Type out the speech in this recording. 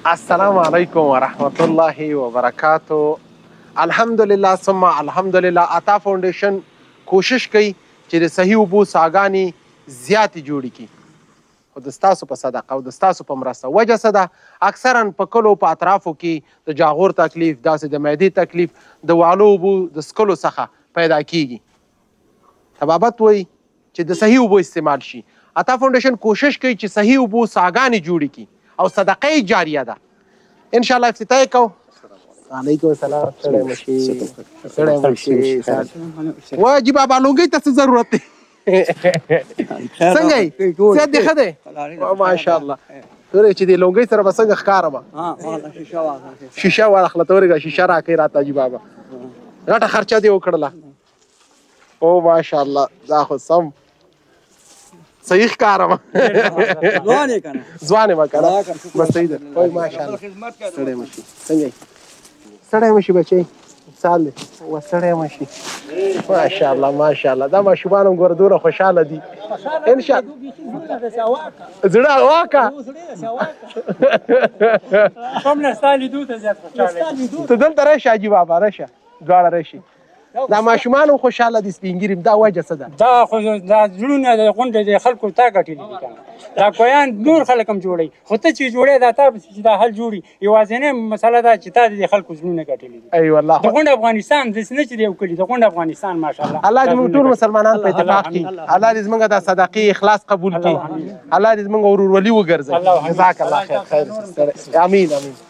السلام علیکم ورحمت الله وبرکاتو. الحمدلله ثم الحمدلله. عطا فاونډیشن کوشش کوي چې د صحیح اوبو څاګانې زیاتې جوړې کړي، خو د ستاسو په صدقه او د ستاسو په مرسته. وجه څه ده؟ اکثرا په کلو په اطرافو کې د جاغور تکلیف، داسې د معدې تکلیف د والو اوبو د څښلو څخه پیدا کیږي. طبابت وایي چې د صحیح اوبو استعمال شي. عطا فاونډیشن کوشش کوي چې صحیح اوبو څاګانې جوړې کړي او صدقه جاریه ده. ان شاء الله افتتاح کو. علیکم السلام. سړی مشي سړی مشي واجب بابا لونګي ته څه ضرورت دی؟ څنګه یې صحت دې ښه دی؟ ماشاء الله. ګورې چې دې لونګۍ سره به څنګه ښکارم. شیشه واخله ته ورېږه، شیشه راکړئ راته حاجي بابا. غټه خرچه دې وکړله. او ماشاء الله دا خو سم صحیح ښکارم. ځوان یې کنه، ځوان یم کنه، بس صحیح ده. وای ماشاءالله. ستړی مشي. څنګه یې؟ ستړی مشي بچی، مثال دی. ستړی مشي. ماشاءالله ماشاءالله. دا ماشومان هم ګوره دومره خوشحاله دي. ان شاء زړه واکه کوم نه ستا لیدو ته زیات خوشحاله. ته دلته راشه حاجي بابا، راشه دواړه راشي. دا ماشومان هم خوشحاله دي. سپین ږیري دا وجه څه ده؟ دا خو دا زړونه د غونډې د خلکو تا ګټلي دي کنه. دا کویان نور خلک هم جوړوي، خو ته چې جوړې دا تا چې دا حل جوړي. یوازینۍ مسله دا چې تا د خلکو زړونه ګټلي دي. ای والله. د غونډ افغانستان داسې نه چې د یو کلي، د غونډ افغانستان ماشاءالله. الله دې موږ ټول مسلمانان په اتفاق کړي. الله دې زموږ د صدقې اخلاص قبول کړي. الله دې زموږ ورورولي وګرځوي. جزاک الله خیر. خیر. امین امین.